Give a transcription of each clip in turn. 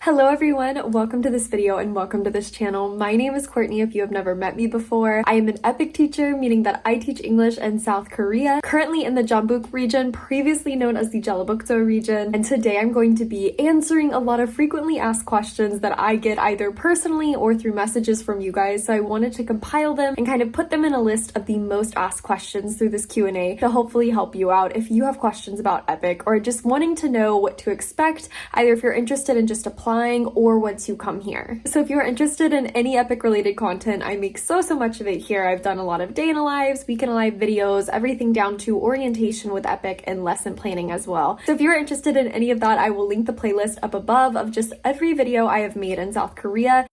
Hello everyone, welcome to this video and welcome to this channel. My name is Courtney if you have never met me before. I am an EPIK teacher, meaning that I teach English in South Korea, currently in the Jeonbuk region, previously known as the Jeollabuk-do region. And today I'm going to be answering a lot of frequently asked questions that I get either personally or through messages from you guys. So I wanted to compile them and kind of put them in a list of the most asked questions through this Q&A to hopefully help you out if you have questions about EPIK or just wanting to know what to expect, either if you're interested in just applying or once you come here. So if you're interested in any EPIK related content, I make so much of it here. I've done a lot of day in a lives, week in a live videos, everything down to orientation with EPIK and lesson planning as well. So if you're interested in any of that, I will link the playlist up above of just every video I have made in South Korea.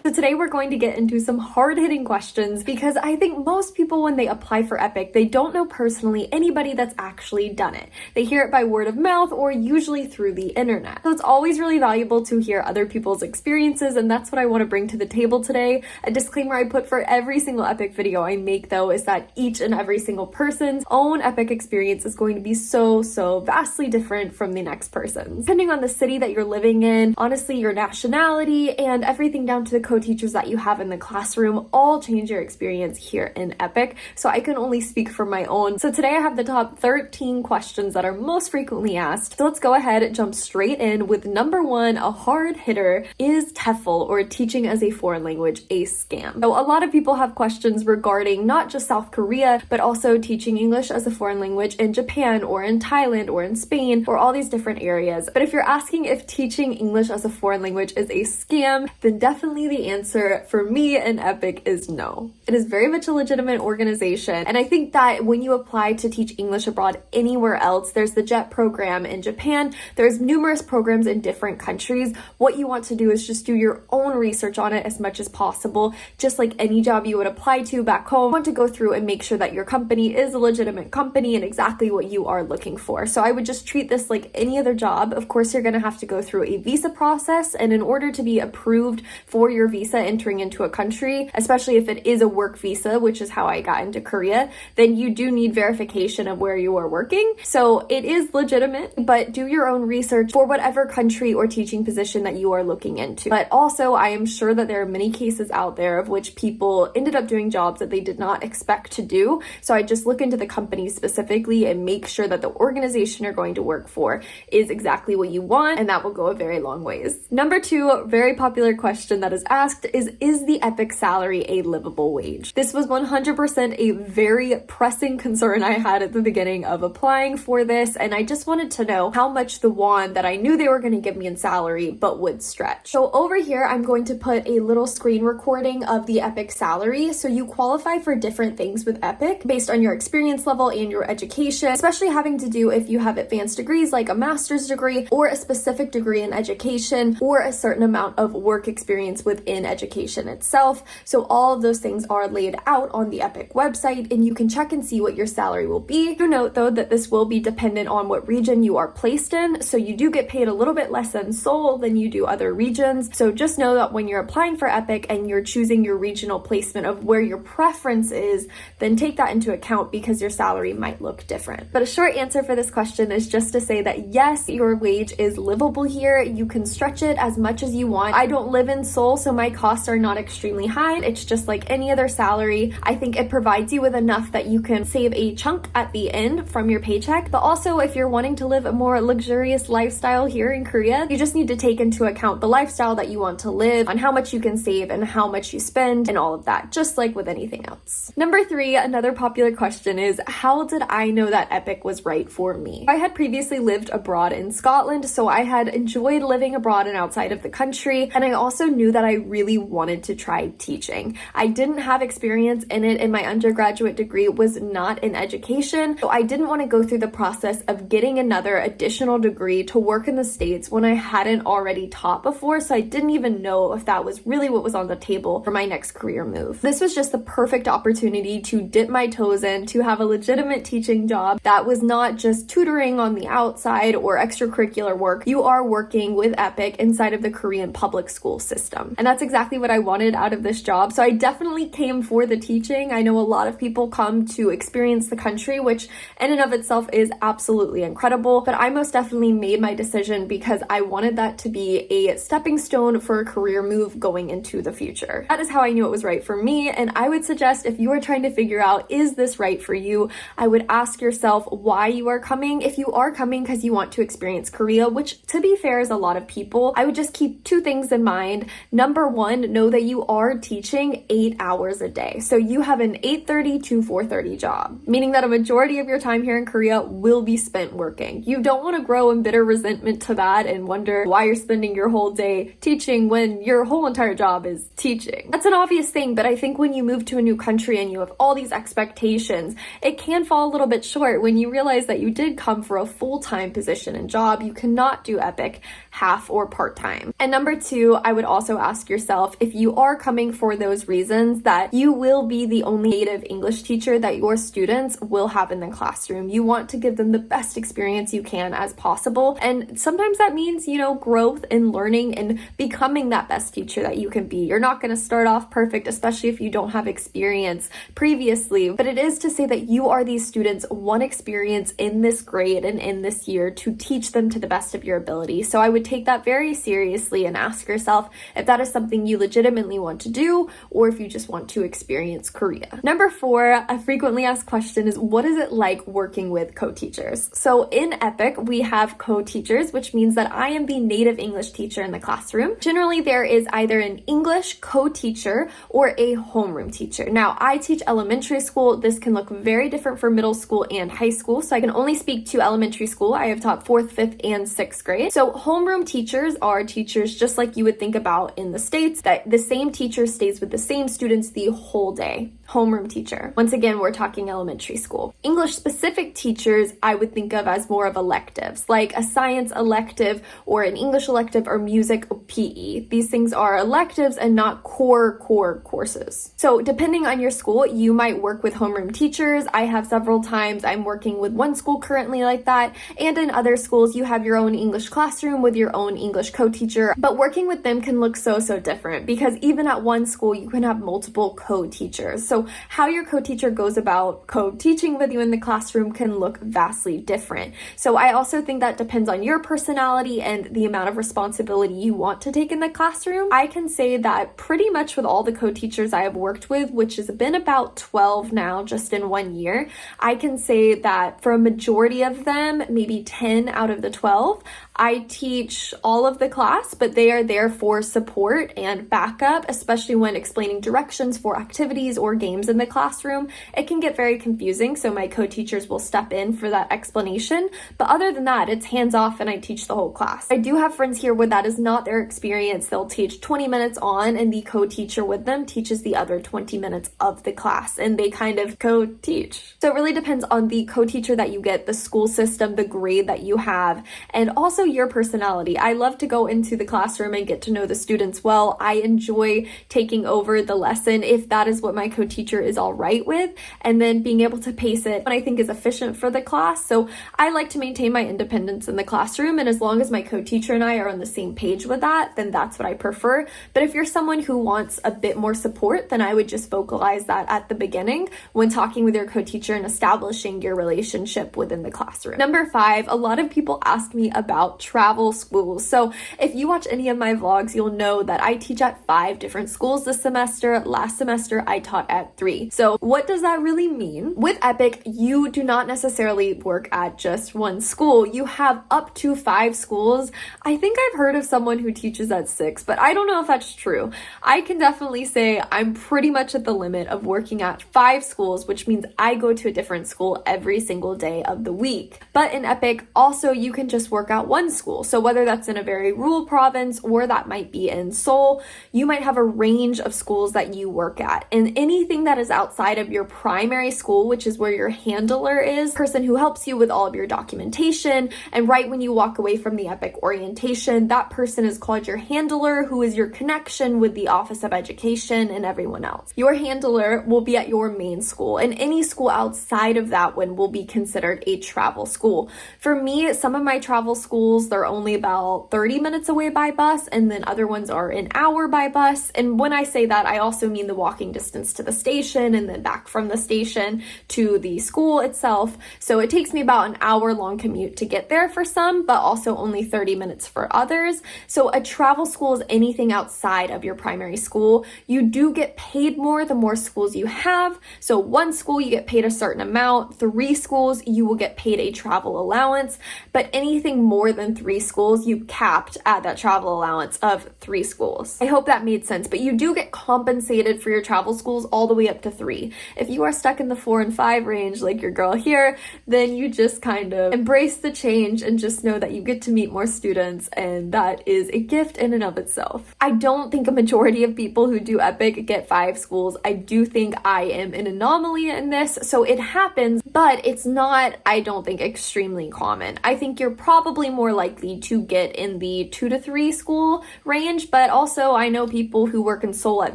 So today we're going to get into some hard-hitting questions because I think most people when they apply for EPIK, they don't know personally anybody that's actually done it. They hear it by word of mouth or usually through the internet. So it's always really valuable to hear other people's experiences, and that's what I want to bring to the table today. A disclaimer I put for every single EPIK video I make though is that each and every single person's own EPIK experience is going to be so vastly different from the next person's. Depending on the city that you're living in, honestly your nationality and everything down to the co-teachers that you have in the classroom all change your experience here in EPIK, so I can only speak from my own. So today I have the top 13 questions that are most frequently asked. So let's go ahead and jump straight in with number one, a hard hitter. Is TEFL, or teaching as a foreign language, a scam? So a lot of people have questions regarding not just South Korea, but also teaching English as a foreign language in Japan or in Thailand or in Spain or all these different areas. But if you're asking if teaching English as a foreign language is a scam, then definitely the answer for me and EPIK is no. It is very much a legitimate organization, and I think that when you apply to teach English abroad anywhere else, there's the JET program in Japan, there's numerous programs in different countries. What you want to do is just do your own research on it as much as possible, just like any job you would apply to back home. You want to go through and make sure that your company is a legitimate company and exactly what you are looking for. So I would just treat this like any other job. Of course, you're going to have to go through a visa process, and in order to be approved for your visa entering into a country, especially if it is a work visa, which is how I got into Korea, then you do need verification of where you are working. So it is legitimate, but do your own research for whatever country or teaching position that you are looking into. But also, I am sure that there are many cases out there of which people ended up doing jobs that they did not expect to do. So I just look into the company specifically and make sure that the organization you're going to work for is exactly what you want, and that will go a very long ways. Number two, a very popular question that is asked is the EPIK salary a livable wage? This was 100% a very pressing concern I had at the beginning of applying for this, and I just wanted to know how much the won that I knew they were going to give me in salary but would stretch. So over here, I'm going to put a little screen recording of the EPIK salary. So you qualify for different things with EPIK based on your experience level and your education, especially having to do if you have advanced degrees like a master's degree or a specific degree in education or a certain amount of work experience within education itself. So all of those things are laid out on the EPIK website, and you can check and see what your salary will be. Do note though that this will be dependent on what region you are placed in, so you do get paid a little bit less in Seoul than you do other regions. So just know that when you're applying for EPIK and you're choosing your regional placement of where your preference is, then take that into account because your salary might look different. But a short answer for this question is just to say that yes, your wage is livable here. You can stretch it as much as you want. I don't live in Seoul, so my costs are not extremely high. It's just like any other salary. I think it provides you with enough that you can save a chunk at the end from your paycheck. But also, if you're wanting to live a more luxurious lifestyle here in Korea, you just need to take into account the lifestyle that you want to live, on how much you can save and how much you spend and all of that, just like with anything else. Number three, another popular question is, how did I know that EPIK was right for me? I had previously lived abroad in Scotland, so I had enjoyed living abroad and outside of the country, and I also knew that I really wanted to try teaching. I didn't have experience in it, and my undergraduate degree was not in education, so I didn't want to go through the process of getting another additional degree to work in the States when I hadn't already taught before, so I didn't even know if that was really what was on the table for my next career move. This was just the perfect opportunity to dip my toes in, to have a legitimate teaching job that was not just tutoring on the outside or extracurricular work. You are working with EPIK inside of the Korean public school system, and that's exactly what I wanted out of this job. So I definitely came for the teaching. I know a lot of people come to experience the country, which in and of itself is absolutely incredible, but I most definitely made my decision because I wanted that to be a stepping stone for a career move going into the future. That is how I knew it was right for me, and I would suggest if you are trying to figure out, is this right for you, I would ask yourself why you are coming. If you are coming because you want to experience Korea, which to be fair is a lot of people, I would just keep two things in mind. Number one, know that you are teaching 8 hours a day. So you have an 8:30 to 4:30 job, meaning that a majority of your time here in Korea will be spent working. You don't want to grow in bitter resentment to that and wonder why you're spending your whole day teaching when your whole entire job is teaching. That's an obvious thing, but I think when you move to a new country and you have all these expectations, it can fall a little bit short when you realize that you did come for a full-time position and job. You cannot do EPIK half or part-time. And number two, I would also ask yourself if you are coming for those reasons that you will be the only native English teacher that your students will have in the classroom. You want to give them the best experience you can as possible. And sometimes that means, growth and learning and becoming that best teacher that you can be. You're not going to start off perfect, especially if you don't have experience previously, but it is to say that you are these students' one experience in this grade and in this year to teach them to the best of your ability. So I would take that very seriously and ask yourself if that is something you legitimately want to do or if you just want to experience Korea. Number four, a frequently asked question is, what is it like working with co-teachers? So in EPIK, we have co-teachers, which means that I am the native English teacher in the classroom. Generally, there is either an English co-teacher or a homeroom teacher. Now, I teach elementary school. This can look very different for middle school and high school, so I can only speak to elementary school. I have taught 4th, 5th, and 6th grade. So homeroom teachers are teachers just like you would think about in the States, that the same teacher stays with the same students the whole day. Homeroom teacher. Once again, we're talking elementary school. English specific teachers I would think of as more of electives, like a science elective or an English elective or music or PE. These things are electives and not core courses. So depending on your school, you might work with homeroom teachers. I have several times. I'm working with one school currently like that, and in other schools you have your own English classroom with your own English co-teacher, but working with them can look so different because even at one school you can have multiple co-teachers. So how your co-teacher goes about co-teaching with you in the classroom can look vastly different. So I also think that depends on your personality and the amount of responsibility you want to take in the classroom. I can say that pretty much with all the co-teachers I have worked with, which has been about 12 now just in 1 year, I can say that for a majority of them, maybe 10 out of the 12, I teach all of the class, but they are there for support and backup, especially when explaining directions for activities or games in the classroom. It can get very confusing, so my co-teachers will step in for that explanation. But other than that, it's hands-off and I teach the whole class. I do have friends here where that is not their experience. They'll teach 20 minutes on and the co-teacher with them teaches the other 20 minutes of the class, and they kind of co-teach. So it really depends on the co-teacher that you get, the school system, the grade that you have, and also your personality. I love to go into the classroom and get to know the students well. I enjoy taking over the lesson if that is what my co-teacher is all right with, and then being able to pace it when I think is efficient for the class. So I like to maintain my independence in the classroom, and as long as my co-teacher and I are on the same page with that, then that's what I prefer. But if you're someone who wants a bit more support, then I would just vocalize that at the beginning when talking with your co-teacher and establishing your relationship within the classroom. Number 5, a lot of people ask me about travel schools. So if you watch any of my vlogs, you'll know that I teach at 5 different schools this semester. Last semester, I taught at 3. So what does that really mean? With EPIK, you do not necessarily work at just one school. You have up to 5 schools. I think I've heard of someone who teaches at 6, but I don't know if that's true. I can definitely say I'm pretty much at the limit of working at 5 schools, which means I go to a different school every single day of the week. But in EPIK, also you can just work at one school. So whether that's in a very rural province or that might be in Seoul, you might have a range of schools that you work at. And anything anything that is outside of your primary school, which is where your handler is, person who helps you with all of your documentation. And right when you walk away from the EPIK orientation, that person is called your handler, who is your connection with the Office of Education and everyone else. Your handler will be at your main school, and any school outside of that one will be considered a travel school. For me, some of my travel schools, they're only about 30 minutes away by bus, and then other ones are an hour by bus. And when I say that, I also mean the walking distance to the station and then back from the station to the school itself. So it takes me about an hour-long commute to get there for some, but also only 30 minutes for others. So a travel school is anything outside of your primary school. You do get paid more the more schools you have. So one school, you get paid a certain amount. 3 schools, you will get paid a travel allowance. But anything more than 3 schools, you capped at that travel allowance of 3 schools. I hope that made sense, but you do get compensated for your travel schools all the way up to 3. If you are stuck in the 4 and 5 range, like your girl here, then you just kind of embrace the change and just know that you get to meet more students, and that is a gift in and of itself. I don't think a majority of people who do EPIK get 5 schools. I do think I am an anomaly in this, so it happens, but it's not, I don't think, extremely common. I think you're probably more likely to get in the 2 to 3 school range, but also I know people who work in Seoul at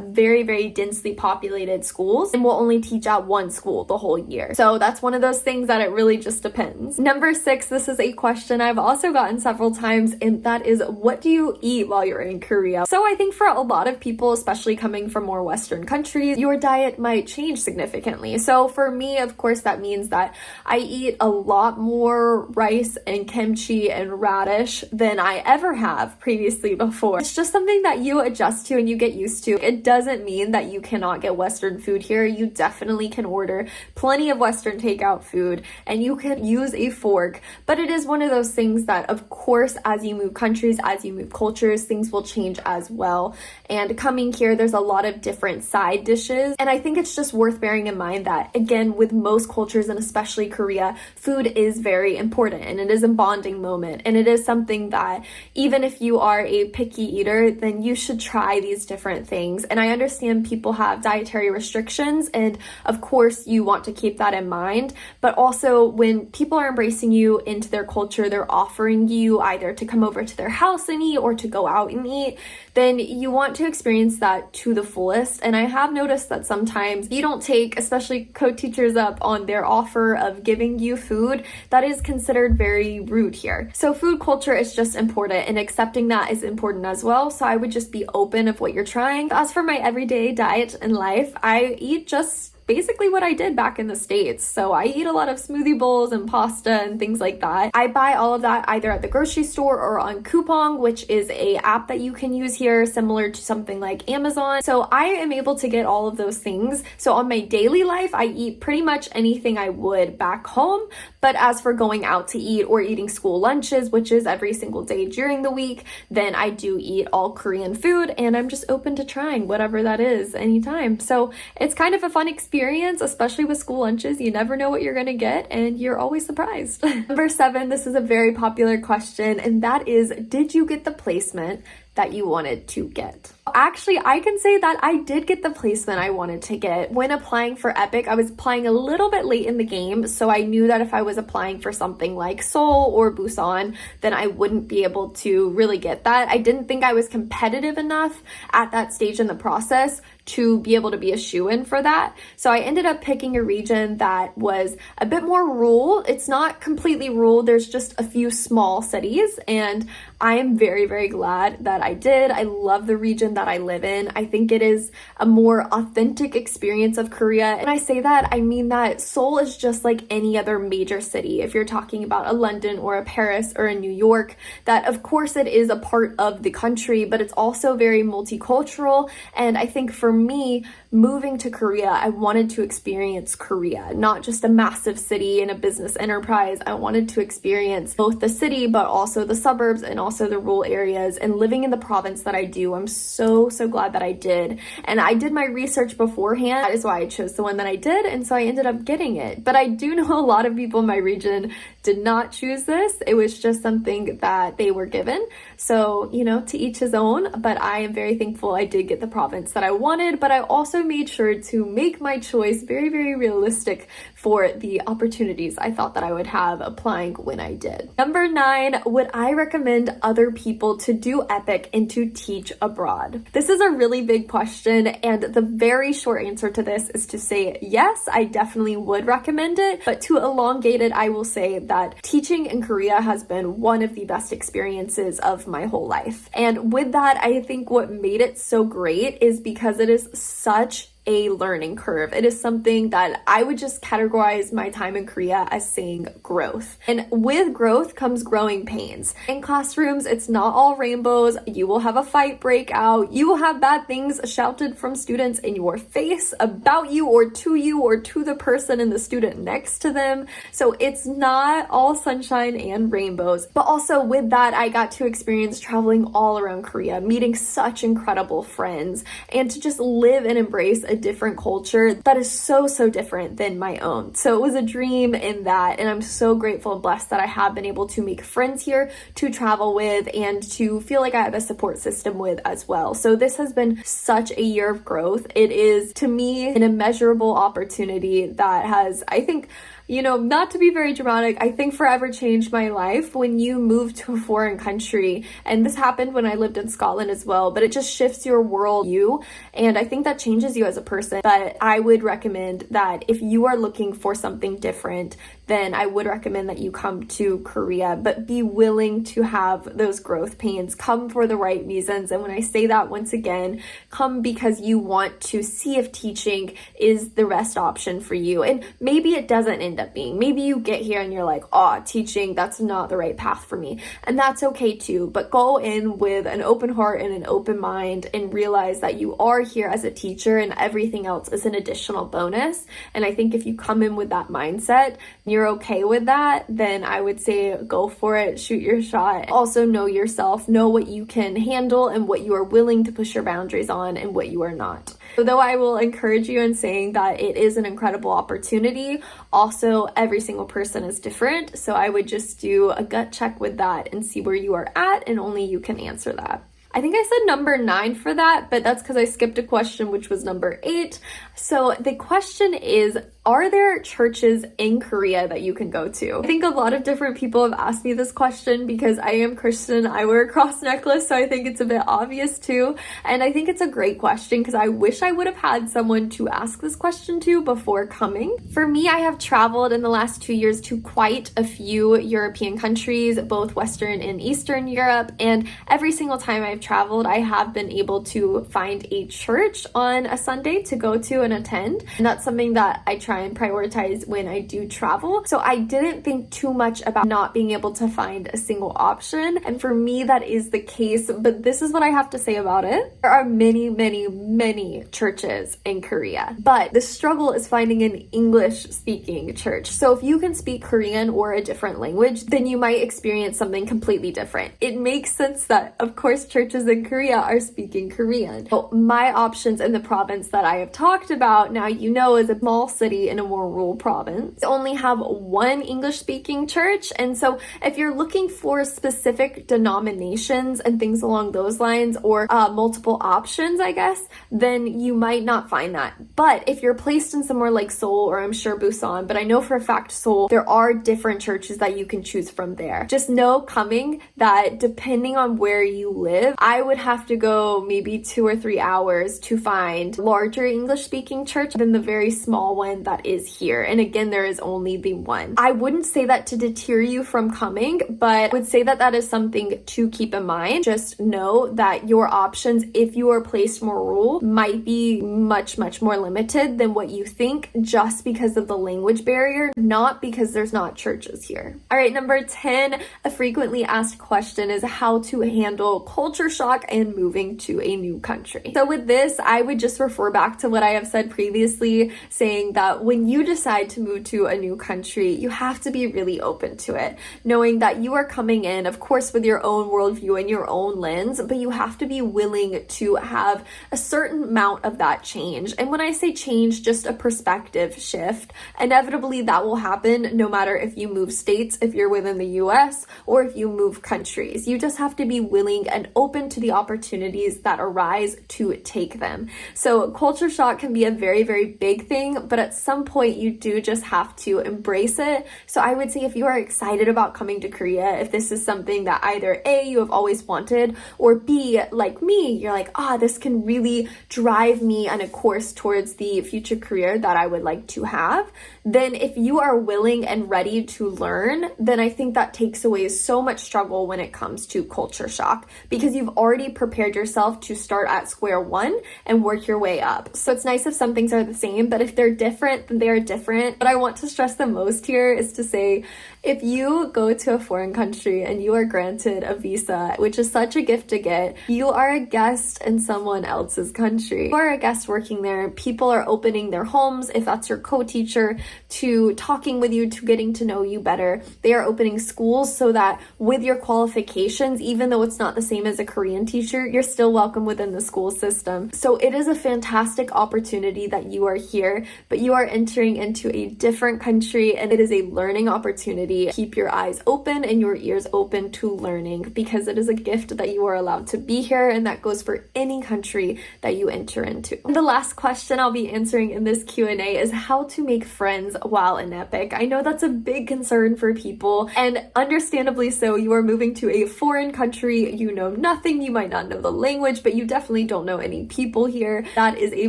very, very densely populated schools and will only teach at one school the whole year. So that's one of those things that it really just depends. Number 6, this is a question I've also gotten several times, and that is, what do you eat while you're in Korea? So I think for a lot of people, especially coming from more Western countries, your diet might change significantly. So for me, of course, that means that I eat a lot more rice and kimchi and radish than I ever have previously before. It's just something that you adjust to and you get used to. It doesn't mean that you cannot get Western food here. You definitely can order plenty of Western takeout food and you can use a fork, but it is one of those things that, of course, as you move countries, as you move cultures, things will change as well. And coming here, there's a lot of different side dishes, and I think it's just worth bearing in mind that, again, with most cultures and especially Korea, food is very important and it is a bonding moment, and it is something that even if you are a picky eater, then you should try these different things. And I understand people have dietary restrictions, and of course you want to keep that in mind, but also when people are embracing you into their culture, they're offering you either to come over to their house and eat or to go out and eat, then you want to experience that to the fullest. And I have noticed that sometimes you don't take, especially co-teachers, up on their offer of giving you food. That is considered very rude here. So food culture is just important, and accepting that is important as well. So I would just be open of what you're trying. As for my everyday diet and life, I eat just basically what I did back in the States. So I eat a lot of smoothie bowls and pasta and things like that. I buy all of that either at the grocery store or on Coupang, which is a app that you can use here, similar to something like Amazon. So I am able to get all of those things. So on my daily life, I eat pretty much anything I would back home. But as for going out to eat or eating school lunches, which is every single day during the week, then I do eat all Korean food, and I'm just open to trying whatever that is anytime. So it's kind of a fun experience, especially with school lunches. You never know what you're gonna get, and you're always surprised. Number 7, this is a very popular question, and that is, did you get the placement that you wanted to get? Actually, I can say that I did get the placement I wanted to get. When applying for EPIK, I was applying a little bit late in the game, so I knew that if I was applying for something like Seoul or Busan, then I wouldn't be able to really get that. I didn't think I was competitive enough at that stage in the process to be able to be a shoo-in for that. So I ended up picking a region that was a bit more rural. It's not completely rural, there's just a few small cities, and I am very, very glad that I did. I love the region that I live in. I think it is a more authentic experience of Korea. And I say that, I mean that Seoul is just like any other major city. If you're talking about a London or a Paris or a New York, that of course it is a part of the country, but it's also very multicultural. And I think for me, moving to Korea, I wanted to experience Korea, not just a massive city and a business enterprise. I wanted to experience both the city, but also the suburbs and also the rural areas. And living in the province that I do, I'm so glad that I did. And I did my research beforehand. That is why I chose the one that I did. And so I ended up getting it. But I do know a lot of people in my region did not choose this. It was just something that they were given. So, you know, to each his own. But I am very thankful I did get the province that I wanted. But I also also made sure to make my choice very, very realistic for the opportunities I thought that I would have applying when I did. Number 9, would I recommend other people to do EPIK and to teach abroad? This is a really big question, and the very short answer to this is to say yes, I definitely would recommend it, but to elongate it, I will say that teaching in Korea has been one of the best experiences of my whole life. And with that, I think what made it so great is because it is such a learning curve. It is something that I would just categorize my time in Korea as saying growth. And with growth comes growing pains. In classrooms, it's not all rainbows. You will have a fight break out. You will have bad things shouted from students in your face about you or to the person and the student next to them. So it's not all sunshine and rainbows. But also with that, I got to experience traveling all around Korea, meeting such incredible friends, and to just live and embrace a different culture that is so different than my own. So it was a dream in that, and I'm so grateful and blessed that I have been able to make friends here to travel with and to feel like I have a support system with as well. So this has been such a year of growth. It is, to me, an immeasurable opportunity that has, I think, not to be very dramatic, I think forever changed my life. When you move to a foreign country, and this happened when I lived in Scotland as well, but it just shifts your world view, and I think that changes you as a person. But I would recommend that if you are looking for something different, then I would recommend that you come to Korea, but be willing to have those growth pains. Come for the right reasons. And when I say that, once again, come because you want to see if teaching is the best option for you. And maybe it doesn't end up being. Maybe you get here and you're like, teaching, that's not the right path for me. And that's okay too. But go in with an open heart and an open mind and realize that you are here as a teacher and everything else is an additional bonus. And I think if you come in with that mindset, you're okay with that, then I would say go for it, shoot your shot. Also know yourself, know what you can handle and what you are willing to push your boundaries on and what you are not. So though I will encourage you in saying that it is an incredible opportunity, also every single person is different. So I would just do a gut check with that and see where you are at, and only you can answer that. I think I said number 9 for that, but that's because I skipped a question, which was number 8. So the question is, are there churches in Korea that you can go to? I think a lot of different people have asked me this question because I am Christian. I wear a cross necklace, so I think it's a bit obvious too. And I think it's a great question because I wish I would have had someone to ask this question to before coming. For me, I have traveled in the last 2 years to quite a few European countries, both Western and Eastern Europe. And every single time I've traveled, I have been able to find a church on a Sunday to go to and attend. And that's something that I try and prioritize when I do travel. So I didn't think too much about not being able to find a single option. And for me, that is the case. But this is what I have to say about it. There are many churches in Korea. But the struggle is finding an English-speaking church. So if you can speak Korean or a different language, then you might experience something completely different. It makes sense that, of course, churches in Korea are speaking Korean. So my options in the province that I have talked about, now you know, is a small city in a more rural province. They only have one English-speaking church, and so if you're looking for specific denominations and things along those lines, or multiple options, I guess, then you might not find that. But if you're placed in somewhere like Seoul, or I'm sure Busan, but I know for a fact Seoul, there are different churches that you can choose from there. Just know coming that depending on where you live, I would have to go maybe 2 or 3 hours to find larger English-speaking church than the very small one that is here. And again, there is only the one. I wouldn't say that to deter you from coming, but I would say that that is something to keep in mind. Just know that your options, if you are placed more rural, might be much more limited than what you think, just because of the language barrier, not because there's not churches here. All right, number 10, a frequently asked question is how to handle culture shock and moving to a new country. So with this, I would just refer back to what I have said previously, saying that when you decide to move to a new country, you have to be really open to it, knowing that you are coming in, of course, with your own worldview and your own lens, but you have to be willing to have a certain amount of that change. And when I say change, just a perspective shift. Inevitably, that will happen no matter if you move states, if you're within the US, or if you move countries. You just have to be willing and open to the opportunities that arise to take them. So culture shock can be a very, very big thing, but at some point you do just have to embrace it. So I would say if you are excited about coming to Korea, if this is something that either A, you have always wanted, or B, like me, you're like, this can really drive me on a course towards the future career that I would like to have, then if you are willing and ready to learn, then I think that takes away so much struggle when it comes to culture shock, because you've already prepared yourself to start at square one and work your way up. So it's nice if some things are the same, but if they're different, then they are different. What I want to stress the most here is to say, if you go to a foreign country and you are granted a visa, which is such a gift to get, you are a guest in someone else's country. You are a guest working there. People are opening their homes, if that's your co-teacher, to talking with you, to getting to know you better. They are opening schools so that with your qualifications, even though it's not the same as a Korean teacher, you're still welcome within the school system. So it is a fantastic opportunity that you are here, but you are entering into a different country, and it is a learning opportunity. Keep your eyes open and your ears open to learning, because it is a gift that you are allowed to be here, and that goes for any country that you enter into. And the last question I'll be answering in this Q&A is how to make friends while in EPIK. I know that's a big concern for people, and understandably so. You are moving to a foreign country, you know nothing, you might not know the language, but you definitely don't know any people here. That is a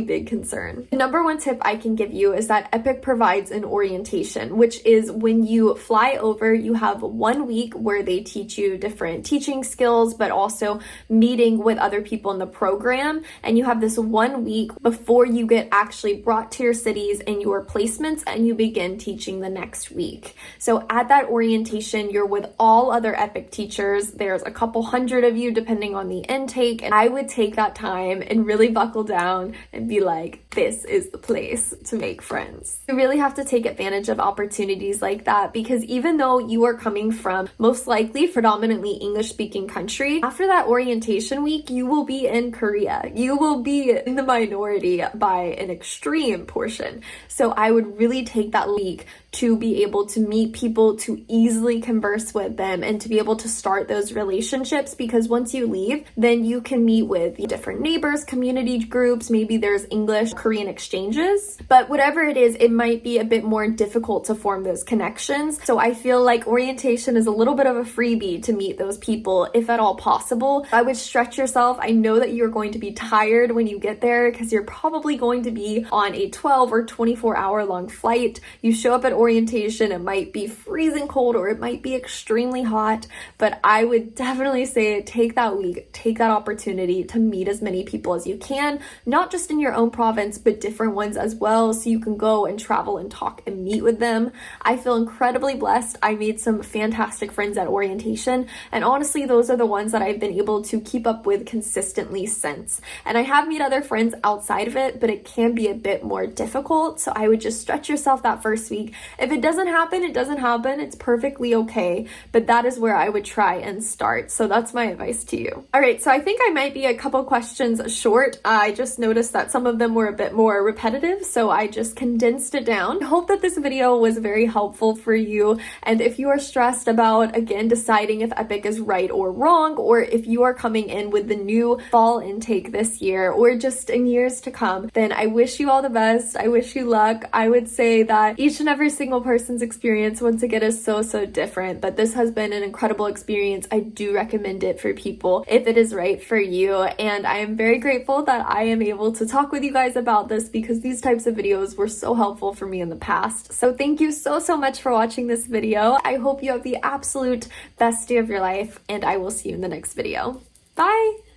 big concern. The number one tip I can give you is that EPIK provides an orientation, which is when you fly over, you have 1 week where they teach you different teaching skills, but also meeting with other people in the program. And you have this 1 week before you get actually brought to your cities and your placements, and you begin teaching the next week. So at that orientation, you're with all other EPIK teachers. There's a couple hundred of you depending on the intake. And I would take that time and really buckle down and be like, this is the place to make friends. You really have to take advantage of opportunities like that, because even though you are coming from most likely predominantly English speaking country, after that orientation week, you will be in Korea. You will be in the minority by an extreme portion. So I would really take that week to be able to meet people, to easily converse with them, and to be able to start those relationships, because once you leave, then you can meet with different neighbors, community groups, maybe there's English, Korean exchanges, but whatever it is, it might be a bit more difficult to form those connections. So I feel like orientation is a little bit of a freebie to meet those people, if at all possible. I would stretch yourself. I know that you're going to be tired when you get there, because you're probably going to be on a 12 or 24-hour long flight. You show up at orientation, it might be freezing cold or it might be extremely hot, but I would definitely say take that week, take that opportunity to meet as many people as you can, not just in your own province, but different ones as well, so you can go and travel and talk and meet with them. I feel incredibly blessed. I made some fantastic friends at orientation, and honestly, those are the ones that I've been able to keep up with consistently since. And I have made other friends outside of it, but it can be a bit more difficult, so I would just stretch yourself that first week. If it doesn't happen, it doesn't happen. It's perfectly okay, but that is where I would try and start. So that's my advice to you. All right, so I think I might be a couple questions short. I just noticed that some of them were a bit more repetitive, so I just condensed it down. I hope that this video was very helpful for you, and if you are stressed about, again, deciding if EPIK is right or wrong, or if you are coming in with the new fall intake this year, or just in years to come, then I wish you all the best. I wish you luck. I would say that each and every single person's experience, once again, is so different, but this has been an incredible experience. I do recommend it for people if it is right for you, and I am very grateful that I am able to talk with you guys about this, because these types of videos were so helpful for me in the past. So thank you so much for watching this video. I hope you have the absolute best day of your life, and I will see you in the next video. Bye!